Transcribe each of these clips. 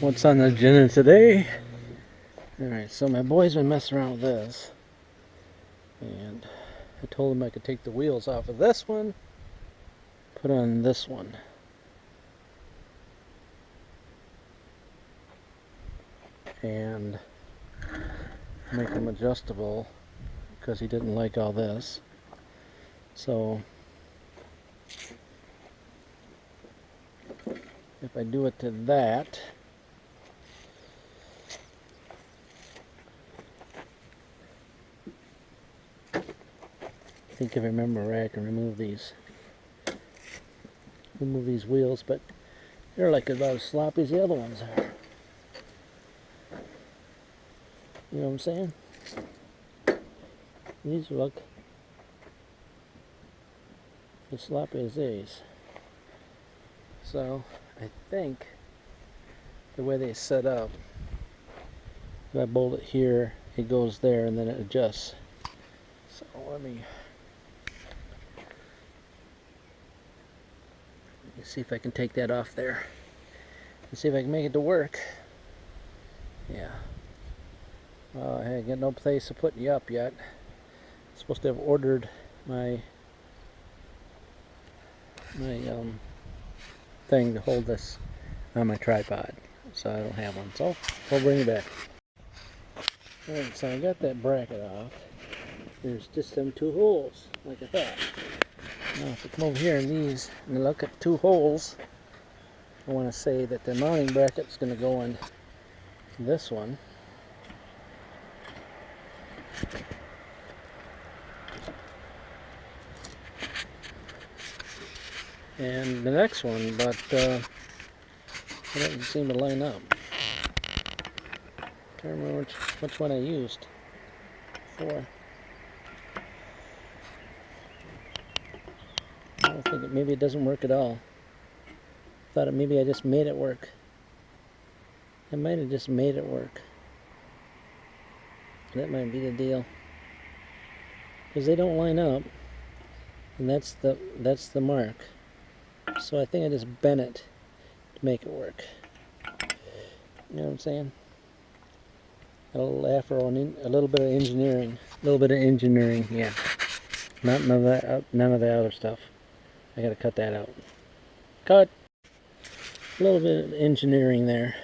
What's on the agenda today? Alright, so my boy's been messing around with this, and I told him I could take the wheels off of this one, put on this one. And make them adjustable because he didn't like all this. So if I do it to that, I think if I remember right, I can remove these wheels, but they're like about as sloppy as the other ones are. You know what I'm saying? These look as sloppy as these. So I think the way they set up, if I bolt it here, it goes there and then it adjusts. So let me see if I can take that off there and see if I can make it to work. Yeah. I got no place to put you up yet. I'm supposed to have ordered my thing to hold this on my tripod, so I don't have one. So I'll bring it back. Alright, so I got that bracket off. There's just them two holes, like I thought. Now if I come over here in these and look at two holes, I want to say that the mounting bracket is going to go in this one. And the next one, but it doesn't seem to line up. Can't remember which one I used before. I don't think maybe it doesn't work at all. Thought maybe I just made it work. I might have just made it work. That might be the deal, because they don't line up, and that's the mark. So I think I just bent it to make it work. You know what I'm saying? A little bit of engineering. Yeah. None of the other stuff. I gotta cut that out. Cut. A little bit of engineering there,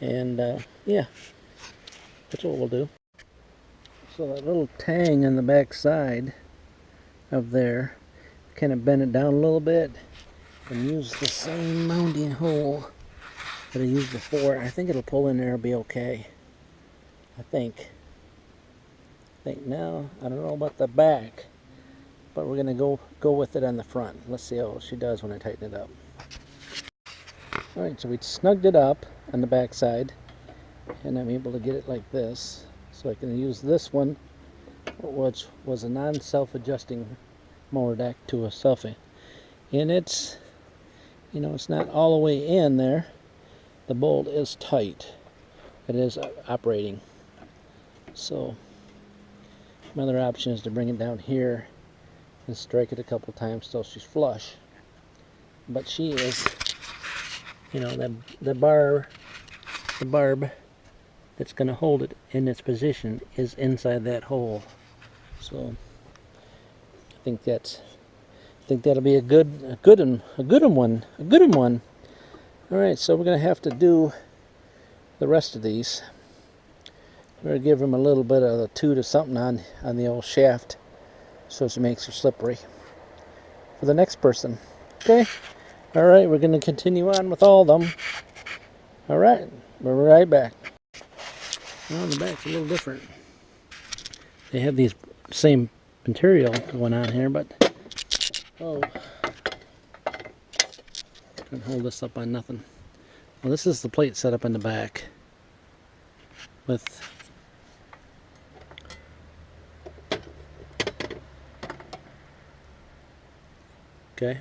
and yeah, that's what we'll do. So that little tang on the back side of there, kind of bend it down a little bit and use the same mounting hole that I used before. I think it'll pull in there and be okay. I think now, I don't know about the back, but we're gonna go with it on the front. Let's see how she does when I tighten it up. Alright, so we snugged it up on the back side, and I'm able to get it like this, so I can use this one, which was a non-self-adjusting mower deck, to a selfie. And it's, you know, it's not all the way in there. The bolt is tight. It is operating. So my other option is to bring it down here and strike it a couple times till she's flush. But she is, you know, the barb that's going to hold it in its position is inside that hole. So I think that'll be a good one. All right, so we're going to have to do the rest of these. We're going to give them a little bit of a toot or something on the old shaft, so it makes her slippery for the next person. Okay. All right, we're going to continue on with all of them. All right, we're right back. Well, the back's a little different. They have these same material going on here, but oh, can't hold this up on nothing. Well, this is the plate set up in the back with okay,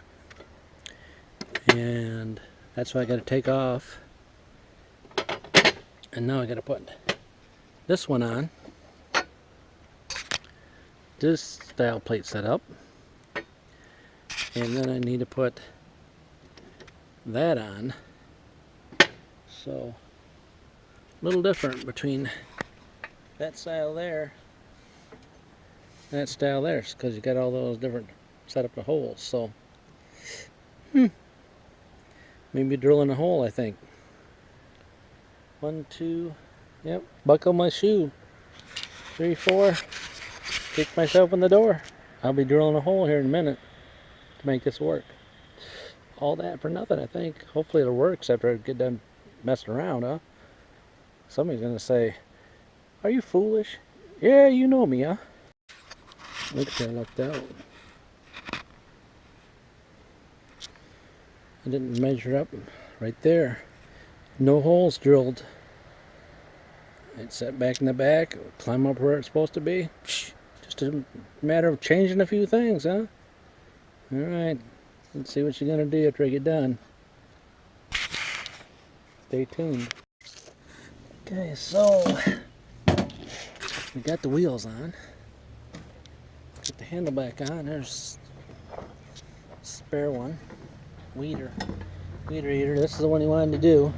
and that's what I got to take off, and now I got to put this one on, this style plate set up, and then I need to put that on. So a little different between that style there and that style there, because you got all those different setup of holes. So maybe drilling a hole, I think. 1, 2, yep, buckle my shoe. 3, 4, kick myself in the door. I'll be drilling a hole here in a minute to make this work. All that for nothing, I think. Hopefully it'll work after I get done messing around, huh? Somebody's gonna say, "Are you foolish?" Yeah, you know me, huh? Look at that, I lucked out. I didn't measure up right there. No holes drilled. It's set back in the back, climb up where it's supposed to be. Just a matter of changing a few things, huh? Alright, let's see what you're gonna do after I get done. Stay tuned. Okay, so we got the wheels on. Get the handle back on. There's a spare one. Weeder eater. This is the one he wanted to do.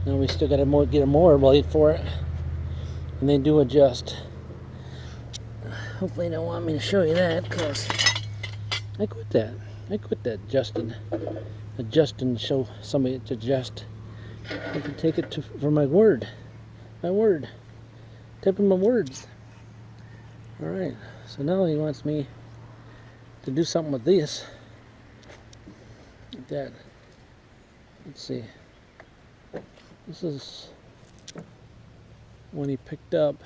Now we still got to get a mower blade for it. And they do adjust. Hopefully they don't want me to show you that, because I quit that. Adjusting to show somebody to adjust. I can take it for my word. Tipping my words. Alright, so now he wants me to do something with this. Like that. Let's see. This is one he picked up.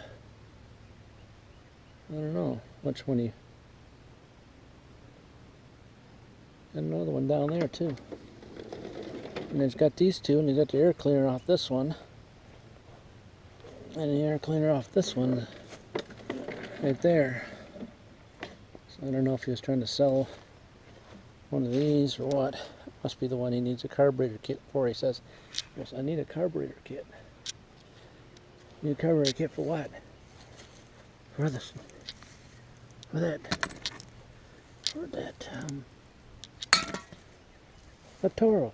I don't know which one he... Got another one down there too. And he's got these two, and he's got the air cleaner off this one. And the air cleaner off this one. Right there. So I don't know if he was trying to sell one of these or what. It must be the one he needs a carburetor kit for. He says, "Yes, I need a carburetor kit." Need a carburetor kit for what? For this. For that. A Toro.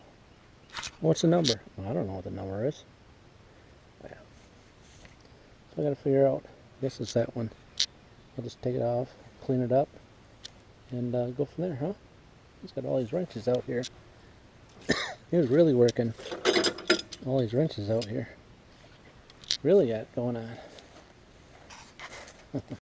What's the number? Well, I don't know what the number is. Yeah. So I gotta figure out. This is that one. I'll just take it off, clean it up, and go from there, huh? He's got all these wrenches out here. He was really working all these wrenches out here. Really got going on.